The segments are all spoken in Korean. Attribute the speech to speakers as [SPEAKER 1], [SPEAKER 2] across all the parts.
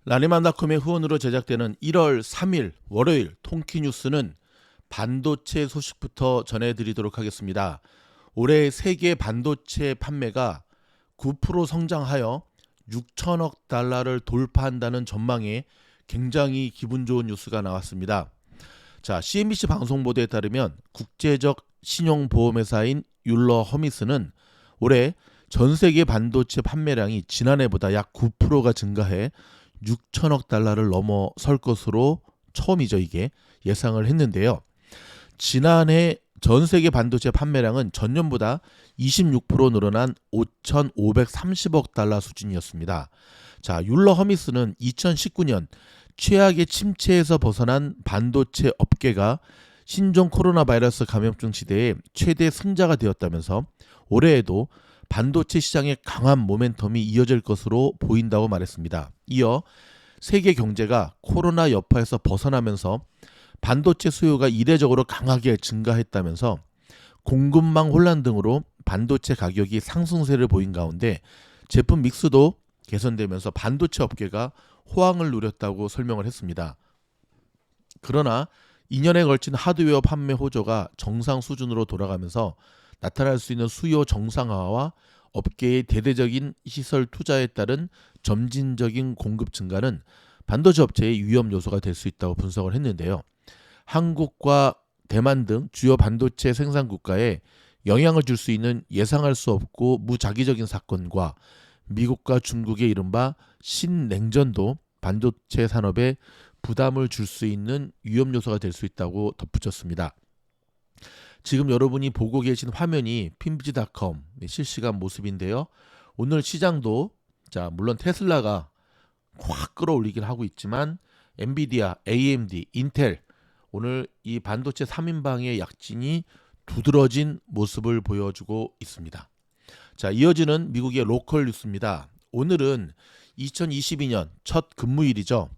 [SPEAKER 1] 라니만닷컴의 후원으로 제작되는 1월 3일 월요일 통키뉴스는 반도체 소식부터 전해드리도록 하겠습니다. 올해 세계 반도체 판매가 9% 성장하여 6천억 달러를 돌파한다는 전망에 굉장히 기분 좋은 뉴스가 나왔습니다. 자, CNBC 방송 보도에 따르면 국제적 신용보험회사인 율러 허미스는 올해 전 세계 반도체 판매량이 지난해보다 약 9%가 증가해 6천억 달러를 넘어설 것으로 처음이죠, 이게 예상을 했는데요. 지난해 전 세계 반도체 판매량은 전년보다 26% 늘어난 5,530억 달러 수준이었습니다. 자, 율러 허미스는 2019년 최악의 침체에서 벗어난 반도체 업계가 신종 코로나 바이러스 감염증 시대에 최대 승자가 되었다면서 올해에도 반도체 시장의 강한 모멘텀이 이어질 것으로 보인다고 말했습니다. 이어 세계 경제가 코로나 여파에서 벗어나면서 반도체 수요가 이례적으로 강하게 증가했다면서 공급망 혼란 등으로 반도체 가격이 상승세를 보인 가운데 제품 믹스도 개선되면서 반도체 업계가 호황을 누렸다고 설명을 했습니다. 그러나 2년에 걸친 하드웨어 판매 호조가 정상 수준으로 돌아가면서 나타날 수 있는 수요 정상화와 업계의 대대적인 시설 투자에 따른 점진적인 공급 증가는 반도체 업체의 위험 요소가 될 수 있다고 분석을 했는데요. 한국과 대만 등 주요 반도체 생산 국가에 영향을 줄 수 있는 예상할 수 없고 무작위적인 사건과 미국과 중국의 이른바 신냉전도 반도체 산업에 부담을 줄 수 있는 위험 요소가 될 수 있다고 덧붙였습니다. 지금 여러분이 보고 계신 화면이 핀비지닷컴 실시간 모습인데요. 오늘 시장도 물론 테슬라가 확 끌어올리긴 하고 있지만 엔비디아, AMD, 인텔 오늘 이 반도체 3인방의 약진이 두드러진 모습을 보여주고 있습니다. 자, 이어지는 미국의 로컬 뉴스입니다. 오늘은 2022년 첫 근무일이죠.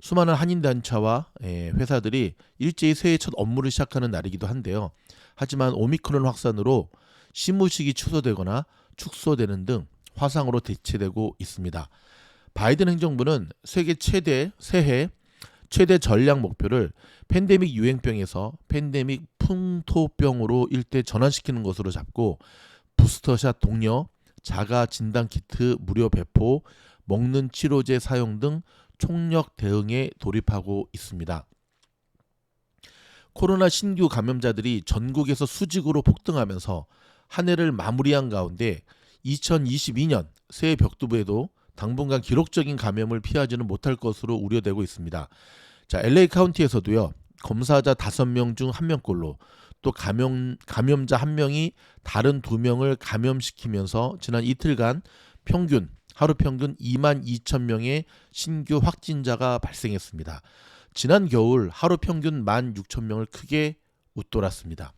[SPEAKER 1] 수많은 한인단체와 회사들이 일제히 새해 첫 업무를 시작하는 날이기도 한데요. 하지만 오미크론 확산으로 시무식이 취소되거나 축소되는 등 화상으로 대체되고 있습니다. 바이든 행정부는 세계 새해 최대 전략 목표를 팬데믹 유행병에서 팬데믹 풍토병으로 일대 전환시키는 것으로 잡고 부스터샷 독려, 자가 진단 키트 무료 배포, 먹는 치료제 사용 등 총력 대응에 돌입하고 있습니다. 코로나 신규 감염자들이 전국에서 수직으로 폭등하면서 한 해를 마무리한 가운데 2022년 새해 벽두부에도 당분간 기록적인 감염을 피하지는 못할 것으로 우려되고 있습니다. 자, LA 카운티에서도요. 검사자 5명 중 1명꼴로 또 감염자 1명이 다른 2명을 감염시키면서 지난 이틀간 하루 평균 22,000명의 신규 확진자가 발생했습니다. 지난 겨울 하루 평균 16,000명을 크게 웃돌았습니다.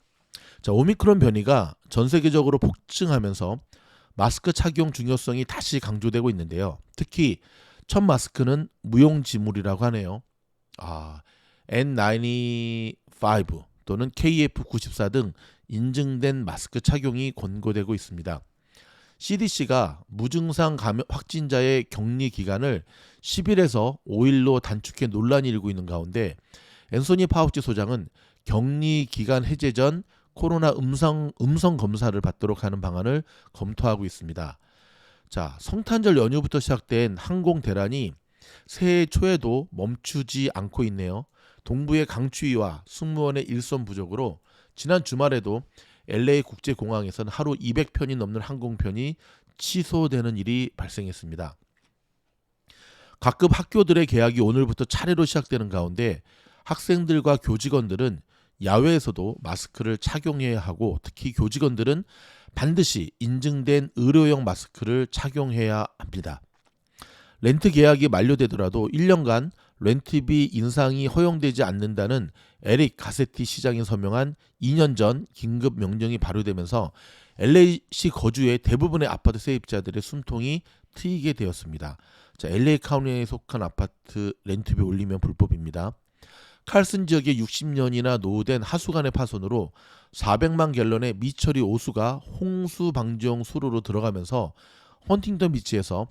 [SPEAKER 1] 자, 오미크론 변이가 전 세계적으로 폭증하면서 마스크 착용 중요성이 다시 강조되고 있는데요. 특히 첫 마스크는 무용지물이라고 하네요. N95 또는 KF94 등 인증된 마스크 착용이 권고되고 있습니다. CDC가 무증상 확진자의 격리 기간을 10일에서 5일로 단축해 논란이 일고 있는 가운데 앤소니 파우치 소장은 격리 기간 해제 전 코로나 음성 검사를 받도록 하는 방안을 검토하고 있습니다. 자, 성탄절 연휴부터 시작된 항공 대란이 새해 초에도 멈추지 않고 있네요. 동부의 강추위와 승무원의 일손 부족으로 지난 주말에도 LA 국제공항에서는 하루 200편이 넘는 항공편이 취소되는 일이 발생했습니다. 각급 학교들의 개학이 오늘부터 차례로 시작되는 가운데 학생들과 교직원들은 야외에서도 마스크를 착용해야 하고 특히 교직원들은 반드시 인증된 의료용 마스크를 착용해야 합니다. 렌트 계약이 만료되더라도 1년간 렌트비 인상이 허용되지 않는다는 에릭 가세티 시장이 서명한 2년 전 긴급 명령이 발효되면서 LA시 거주의 대부분의 아파트 세입자들의 숨통이 트이게 되었습니다. 자, LA 카운티에 속한 아파트 렌트비 올리면 불법입니다. 칼슨 지역의 60년이나 노후된 하수관의 파손으로 400만 갤런의 미처리 오수가 홍수 방지용 수로로 들어가면서 헌팅턴 비치에서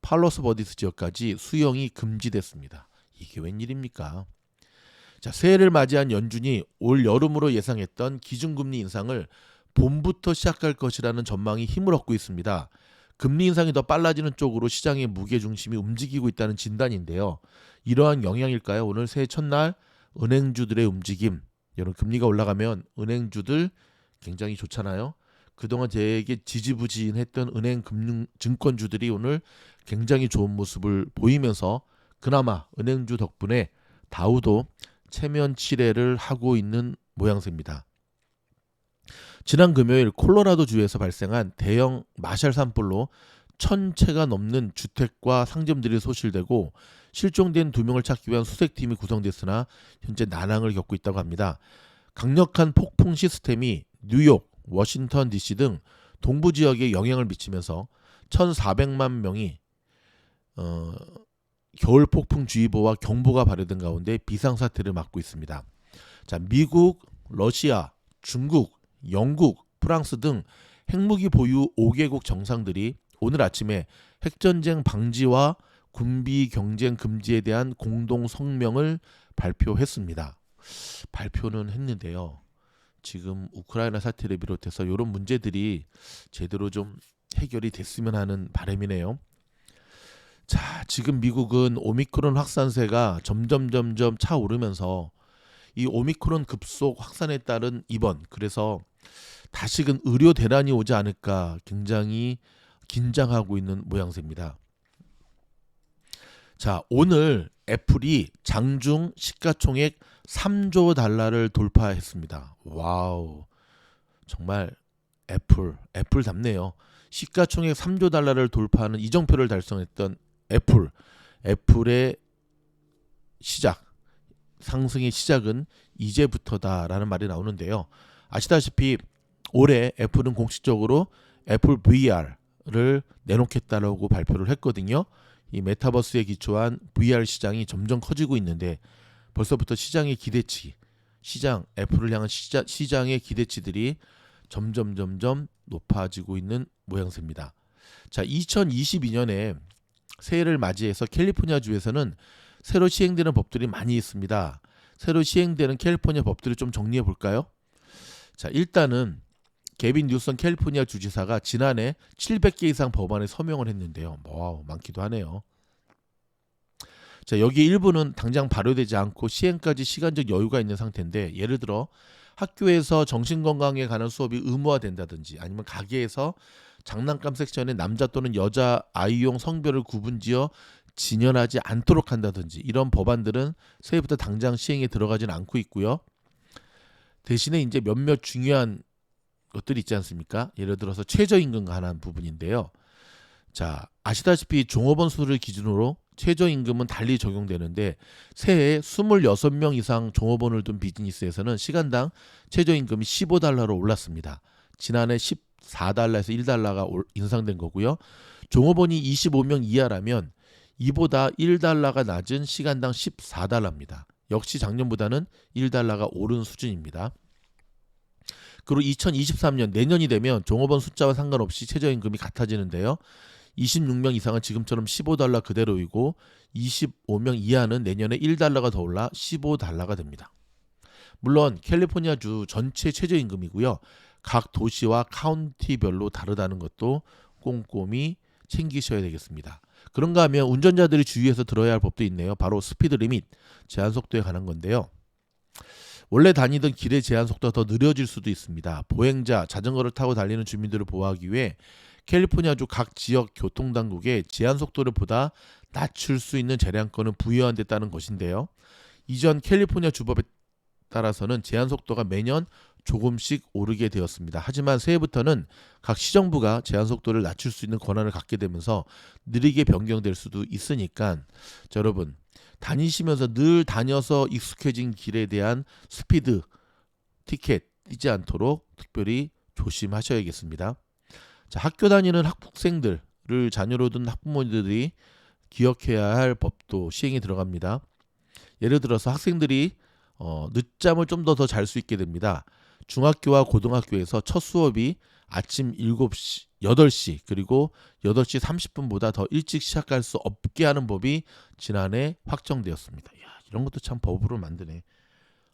[SPEAKER 1] 팔로스 버디스 지역까지 수영이 금지됐습니다. 이게 웬일입니까? 자, 새해를 맞이한 연준이 올 여름으로 예상했던 기준금리 인상을 봄부터 시작할 것이라는 전망이 힘을 얻고 있습니다. 금리 인상이 더 빨라지는 쪽으로 시장의 무게중심이 움직이고 있다는 진단인데요. 이러한 영향일까요? 오늘 새해 첫날 은행주들의 움직임. 여러분, 금리가 올라가면 은행주들 굉장히 좋잖아요. 그동안 되게 지지부진했던 은행 금융 증권주들이 오늘 굉장히 좋은 모습을 보이면서 그나마 은행주 덕분에 다우도 체면치레를 하고 있는 모양새입니다. 지난 금요일 콜로라도주에서 발생한 대형 마샬 산불로 1,000채가 넘는 주택과 상점들이 소실되고 실종된 2명을 찾기 위한 수색팀이 구성됐으나 현재 난항을 겪고 있다고 합니다. 강력한 폭풍 시스템이 뉴욕, 워싱턴 DC 등 동부 지역에 영향을 미치면서 1,400만 명이 겨울 폭풍주의보와 경보가 발효된 가운데 비상사태를 맞고 있습니다. 자, 미국, 러시아, 중국, 영국, 프랑스 등 핵무기 보유 5개국 정상들이 오늘 아침에 핵전쟁 방지와 군비 경쟁 금지에 대한 공동 성명을 발표했습니다. 발표는 했는데요. 지금 우크라이나 사태를 비롯해서 이런 문제들이 제대로 좀 해결이 됐으면 하는 바람이네요. 자, 지금 미국은 오미크론 확산세가 점점 차오르면서 이 오미크론 급속 확산에 따른 입원, 그래서 다시금 의료 대란이 오지 않을까 굉장히 긴장하고 있는 모양새입니다. 자, 오늘 애플이 장중 시가총액 3조 달러를 돌파했습니다. 와우, 정말 애플답네요. 시가총액 3조 달러를 돌파하는 이정표를 달성했던 애플의 시작, 상승의 시작은 이제부터다라는 말이 나오는데요. 아시다시피 올해 애플은 공식적으로 애플 VR을 내놓겠다라고 발표를 했거든요. 이 메타버스에 기초한 VR 시장이 점점 커지고 있는데 벌써부터 시장의 기대치, 애플을 향한 시장의 기대치들이 점점 높아지고 있는 모양새입니다. 자, 2022년에 새해를 맞이해서 캘리포니아주에서는 새로 시행되는 법들이 많이 있습니다. 새로 시행되는 캘리포니아 법들을 좀 정리해 볼까요? 자, 일단은 게빈 뉴섬 캘리포니아 주지사가 지난해 700개 이상 법안에 서명을 했는데요. 와우, 많기도 하네요. 자, 여기 일부는 당장 발효되지 않고 시행까지 시간적 여유가 있는 상태인데, 예를 들어 학교에서 정신건강에 관한 수업이 의무화된다든지, 아니면 가게에서 장난감 섹션에 남자 또는 여자 아이용 성별을 구분지어 진열하지 않도록 한다든지, 이런 법안들은 새해부터 당장 시행에 들어가지는 않고 있고요. 대신에 이제 몇몇 중요한 것들이 있지 않습니까? 예를 들어서 최저임금과 관한 부분인데요. 자, 아시다시피 종업원 수를 기준으로 최저임금은 달리 적용되는데, 새해 26명 이상 종업원을 둔 비즈니스에서는 시간당 최저임금이 15달러로 올랐습니다. 지난해 14달러에서 1달러가 인상된 거고요. 종업원이 25명 이하라면 이보다 1달러가 낮은 시간당 14달러입니다. 역시 작년보다는 1달러가 오른 수준입니다. 그리고 2023년 내년이 되면 종업원 숫자와 상관없이 최저임금이 같아지는데요. 26명 이상은 지금처럼 15달러 그대로이고 25명 이하는 내년에 1달러가 더 올라 15달러가 됩니다. 물론 캘리포니아주 전체 최저임금이고요. 각 도시와 카운티별로 다르다는 것도 꼼꼼히 챙기셔야 되겠습니다. 그런가 하면 운전자들이 주의해서 들어야 할 법도 있네요. 바로 스피드 리밋, 제한 속도에 관한 건데요. 원래 다니던 길의 제한 속도가 더 느려질 수도 있습니다. 보행자, 자전거를 타고 달리는 주민들을 보호하기 위해 캘리포니아주 각 지역 교통당국에 제한 속도를 보다 낮출 수 있는 재량권을 부여한댔다는 것인데요. 이전 캘리포니아 주법에 따라서는 제한 속도가 매년 조금씩 오르게 되었습니다. 하지만 새해부터는 각 시정부가 제한 속도를 낮출 수 있는 권한을 갖게 되면서 느리게 변경될 수도 있으니까, 자, 여러분, 다니시면서 늘 다녀서 익숙해진 길에 대한 스피드 티켓 띄지 않도록 특별히 조심하셔야겠습니다. 자, 학교 다니는 학생들을 자녀로 둔 학부모들이 기억해야 할 법도 시행에 들어갑니다. 예를 들어서 학생들이 늦잠을 좀 더 잘 수 있게 됩니다. 중학교와 고등학교에서 첫 수업이 아침 7시, 8시 그리고 8시 30분보다 더 일찍 시작할 수 없게 하는 법이 지난해 확정되었습니다. 야, 이런 것도 참 법으로 만드네.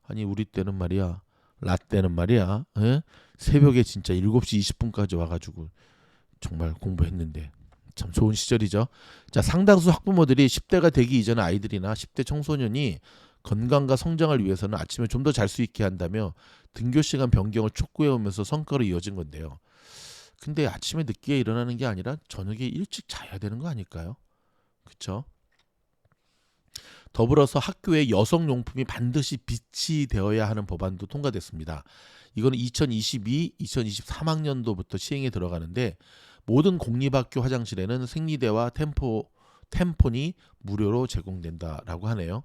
[SPEAKER 1] 아니 우리 때는 말이야. 라떼는 말이야. 에? 새벽에 진짜 7시 20분까지 와가지고 정말 공부했는데 참 좋은 시절이죠. 자, 상당수 학부모들이 10대가 되기 이전의 아이들이나 10대 청소년이 건강과 성장을 위해서는 아침에 좀 더 잘 수 있게 한다며 등교 시간 변경을 촉구해 오면서 성과로 이어진 건데요. 근데 아침에 늦게 일어나는 게 아니라 저녁에 일찍 자야 되는 거 아닐까요? 그렇죠? 더불어서 학교에 여성용품이 반드시 비치되어야 하는 법안도 통과됐습니다. 이거는 2022, 2023학년도부터 시행에 들어가는데 모든 공립학교 화장실에는 생리대와 템폰이 무료로 제공된다라고 하네요.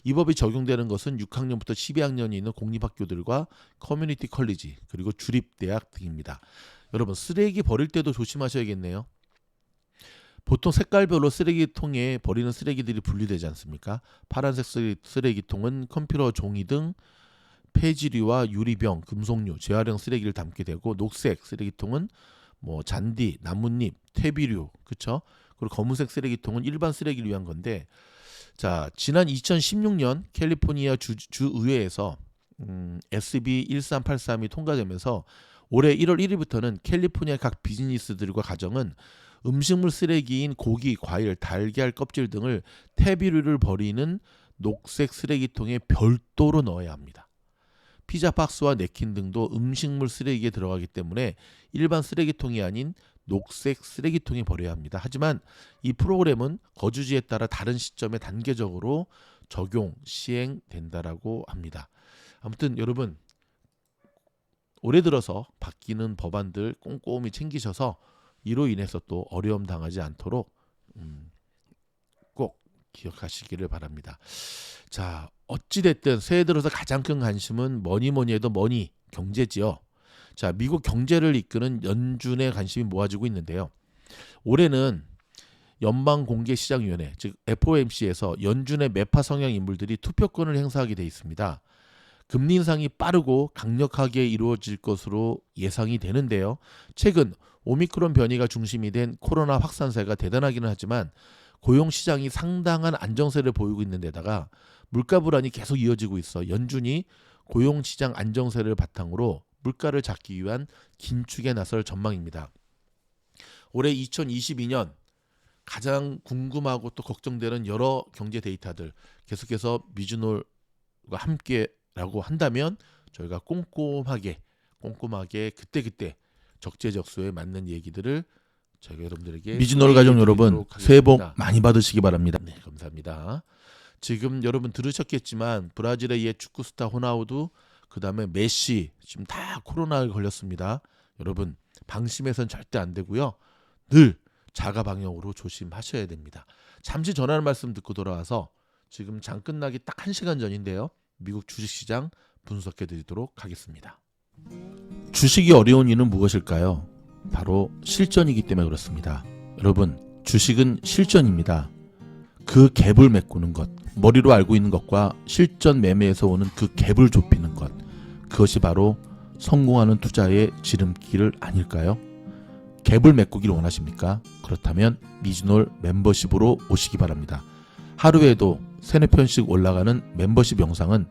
[SPEAKER 1] 이 법이 적용되는 것은 6학년부터 12학년이 있는 공립학교들과 커뮤니티 컬리지 그리고 주립대학 등입니다. 여러분 쓰레기 버릴 때도 조심하셔야겠네요. 보통 색깔별로 쓰레기통에 버리는 쓰레기들이 분리되지 않습니까? 파란색 쓰레기통은 컴퓨터 종이 등 폐지류와 유리병, 금속류, 재활용 쓰레기를 담게 되고 녹색 쓰레기통은 뭐 잔디, 나뭇잎, 퇴비류, 그렇죠? 그리고 검은색 쓰레기통은 일반 쓰레기를 위한 건데, 자 지난 2016년 캘리포니아 주의회에서 SB 1383이 통과되면서 올해 1월 1일부터는 캘리포니아 각 비즈니스들과 가정은 음식물 쓰레기인 고기, 과일, 달걀 껍질 등을 퇴비류를 버리는 녹색 쓰레기통에 별도로 넣어야 합니다. 피자 박스와 냅킨 등도 음식물 쓰레기에 들어가기 때문에 일반 쓰레기통이 아닌 녹색 쓰레기통에 버려야 합니다. 하지만 이 프로그램은 거주지에 따라 다른 시점에 단계적으로 적용, 시행된다라고 합니다. 아무튼 여러분 올해 들어서 바뀌는 법안들 꼼꼼히 챙기셔서 이로 인해서 또 어려움 당하지 않도록 꼭 기억하시기를 바랍니다. 자, 어찌됐든 새해 들어서 가장 큰 관심은 뭐니 해도 경제지요. 자, 미국 경제를 이끄는 연준의 관심이 모아지고 있는데요. 올해는 연방공개시장위원회 즉 FOMC에서 연준의 매파 성향 인물들이 투표권을 행사하게 돼 있습니다. 금리 인상이 빠르고 강력하게 이루어질 것으로 예상이 되는데요. 최근 오미크론 변이가 중심이 된 코로나 확산세가 대단하기는 하지만 고용시장이 상당한 안정세를 보이고 있는 데다가 물가 불안이 계속 이어지고 있어 연준이 고용시장 안정세를 바탕으로 물가를 잡기 위한 긴축에 나설 전망입니다. 올해 2022년 가장 궁금하고 또 걱정되는 여러 경제 데이터들 계속해서 미주놀과 함께라고 한다면 저희가 꼼꼼하게 그때 적재적소에 맞는 얘기들을 저희가 여러분들에게
[SPEAKER 2] 미즈놀 가족 여러분 새해 복 많이 받으시기 바랍니다.
[SPEAKER 1] 네, 감사합니다. 지금 여러분 들으셨겠지만 브라질의 옛 축구 스타 호나우두 그다음에 메시 지금 다 코로나에 걸렸습니다. 여러분 방심해서는 절대 안 되고요. 늘 자가 방역으로 조심하셔야 됩니다. 잠시 전하는 말씀 듣고 돌아와서 지금 장 끝나기 딱 1시간 전인데요. 미국 주식시장 분석해 드리도록 하겠습니다. 주식이 어려운 이유는 무엇일까요? 바로 실전이기 때문에 그렇습니다. 여러분 주식은 실전입니다. 그 갭을 메꾸는 것, 머리로 알고 있는 것과 실전 매매에서 오는 그 갭을 좁히는 것, 그것이 바로 성공하는 투자의 지름길 아닐까요? 갭을 메꾸기를 원하십니까? 그렇다면 미즈놀 멤버십으로 오시기 바랍니다. 하루에도 3-4편씩 올라가는 멤버십 영상은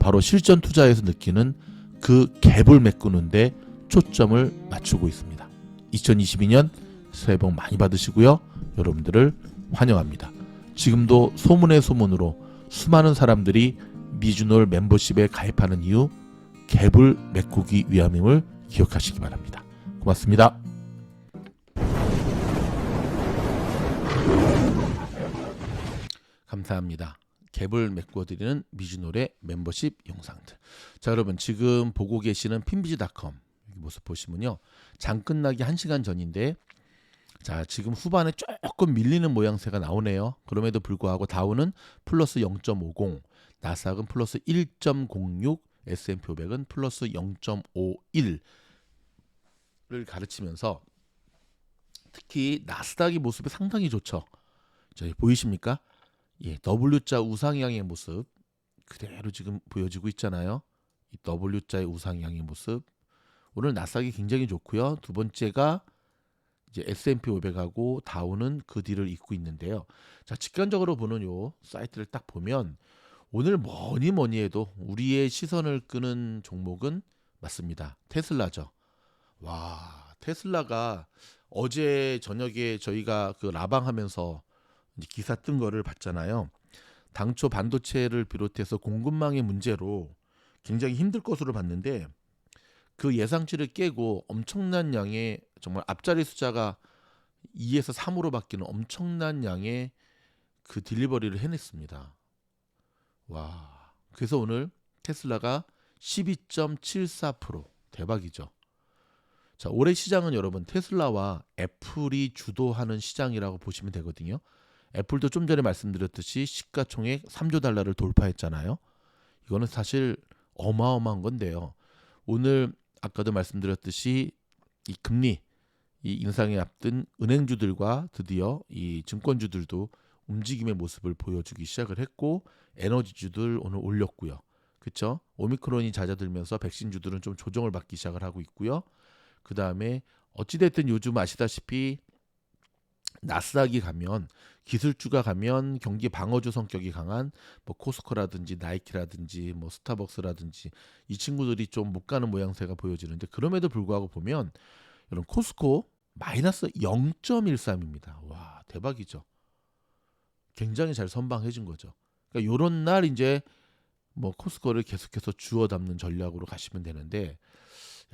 [SPEAKER 1] 바로 실전 투자에서 느끼는 그 갭을 메꾸는데 초점을 맞추고 있습니다. 2022년 새해 복 많이 받으시고요. 여러분들을 환영합니다. 지금도 소문의 소문으로 수많은 사람들이 미즈놀 멤버십에 가입하는 이유 갭을 메꾸기 위함임을 기억하시기 바랍니다. 고맙습니다. 감사합니다. 갭을 메꿔드리는 미즈놀의 멤버십 영상들. 자 여러분 지금 보고 계시는 핀비즈닷컴 모습 보시면요. 장 끝나기 1시간 전인데 자 지금 후반에 조금 밀리는 모양새가 나오네요. 그럼에도 불구하고 다우는 플러스 0.50, 나스닥은 플러스 1.06, S&P 500은 플러스 0.51을 가르치면서 특히 나스닥의 모습이 상당히 좋죠. 저희 보이십니까? 예, W자 우상향의 모습 그대로 지금 보여지고 있잖아요. 이 W자의 우상향의 모습. 오늘 나스닥이 굉장히 좋고요. 두 번째가 이제 S&P 500하고 다우는 그 뒤를 잇고 있는데요. 자, 직관적으로 보는 요 사이트를 딱 보면 오늘 뭐니 해도 우리의 시선을 끄는 종목은 맞습니다. 테슬라죠. 와, 테슬라가 어제 저녁에 저희가 그 라방하면서 이제 기사 뜬 거를 봤잖아요. 당초 반도체를 비롯해서 공급망의 문제로 굉장히 힘들 것으로 봤는데 그 예상치를 깨고 엄청난 양의 정말 앞자리 숫자가 2에서 3으로 바뀌는 엄청난 양의 그 딜리버리를 해냈습니다. 와, 그래서 오늘 테슬라가 12.74% 대박이죠. 자, 올해 시장은 여러분 테슬라와 애플이 주도하는 시장이라고 보시면 되거든요. 애플도 좀 전에 말씀드렸듯이 시가총액 3조 달러를 돌파했잖아요. 이거는 사실 어마어마한 건데요. 오늘 아까도 말씀드렸듯이 이 금리 이 인상에 앞둔 은행주들과 드디어 이 증권주들도 움직임의 모습을 보여주기 시작을 했고 에너지주들 오늘 올렸고요. 그렇죠? 오미크론이 잦아들면서 백신주들은 좀 조정을 받기 시작을 하고 있고요. 그 다음에 어찌됐든 요즘 아시다시피 나스닥이 가면 기술주가 가면 경기 방어주 성격이 강한 뭐 코스코라든지 나이키라든지 뭐 스타벅스라든지 이 친구들이 좀 못 가는 모양새가 보여지는데 그럼에도 불구하고 보면 이런 코스코 마이너스 0.13입니다. 와, 대박이죠. 굉장히 잘 선방해준 거죠. 그러니까 요런 날 이제 뭐 코스코를 계속해서 주워 담는 전략으로 가시면 되는데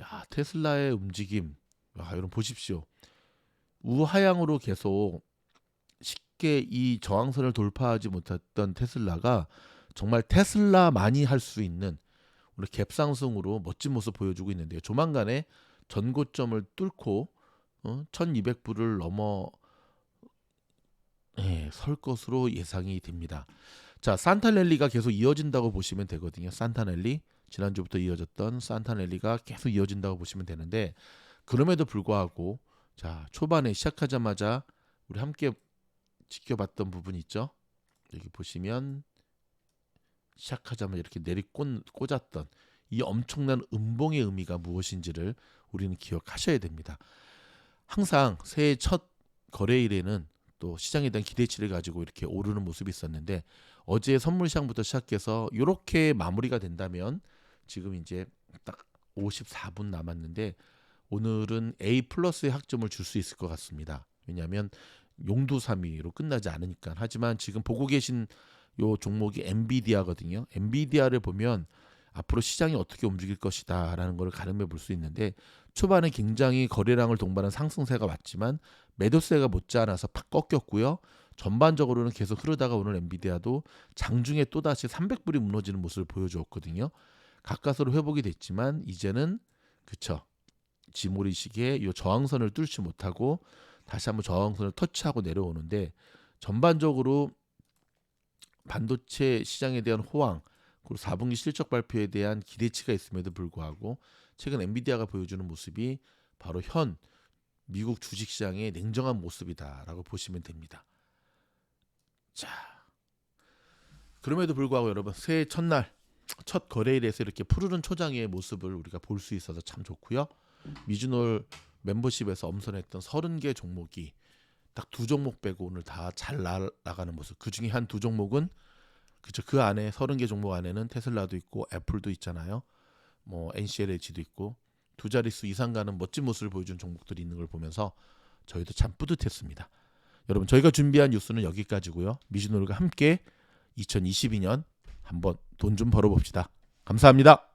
[SPEAKER 1] 야, 테슬라의 움직임 여러분 보십시오. 우하향으로 계속 쉽게 이 저항선을 돌파하지 못했던 테슬라가 정말 테슬라만이 할 수 있는 오늘 갭상승으로 멋진 모습 보여주고 있는데요. 조만간에 전고점을 뚫고 1200불을 넘어 설 것으로 예상이 됩니다. 자, 산타넬리가 계속 이어진다고 보시면 되거든요. 산타넬리 지난주부터 이어졌던 산타넬리가 계속 이어진다고 보시면 되는데 그럼에도 불구하고 자, 초반에 시작하자마자 우리 함께 지켜봤던 부분 있죠. 여기 보시면 시작하자마자 이렇게 꽂았던 이 엄청난 음봉의 의미가 무엇인지를 우리는 기억하셔야 됩니다. 항상 새해 첫 거래일에는 또 시장에 대한 기대치를 가지고 이렇게 오르는 모습이 있었는데 어제 선물 시장부터 시작해서 이렇게 마무리가 된다면 지금 이제 딱 54분 남았는데 오늘은 A 플러스의 학점을 줄 수 있을 것 같습니다. 왜냐하면 용두삼위로 끝나지 않으니까. 하지만 지금 보고 계신 요 종목이 엔비디아거든요. 엔비디아를 보면 앞으로 시장이 어떻게 움직일 것이다 라는 걸 가늠해 볼 수 있는데 초반에 굉장히 거래량을 동반한 상승세가 왔지만 매도세가 못지않아서 팍 꺾였고요. 전반적으로는 계속 흐르다가 오늘 엔비디아도 장중에 또다시 300불이 무너지는 모습을 보여주었거든요. 가까스로 회복이 됐지만 이제는 그쵸. 지모리식의 이 저항선을 뚫지 못하고 다시 한번 저항선을 터치하고 내려오는데 전반적으로 반도체 시장에 대한 호황 그리고 4분기 실적 발표에 대한 기대치가 있음에도 불구하고 최근 엔비디아가 보여주는 모습이 바로 현 미국 주식시장의 냉정한 모습이다라고 보시면 됩니다. 자, 그럼에도 불구하고 여러분 새해 첫날 첫 거래일에서 이렇게 푸르른 초장의 모습을 우리가 볼 수 있어서 참 좋고요. 미주놀 멤버십에서 엄선했던 30개 종목이 딱 2종목 빼고 오늘 다 잘 나가는 모습. 그 중에 한 2종목은 그쵸, 그 안에 30개 종목 안에는 테슬라도 있고 애플도 있잖아요. 뭐 NCLH도 있고 두 자릿수 이상 가는 멋진 모습을 보여준 종목들이 있는 걸 보면서 저희도 참 뿌듯했습니다. 여러분 저희가 준비한 뉴스는 여기까지고요. 미주놀과 함께 2022년 한번 돈 좀 벌어봅시다. 감사합니다.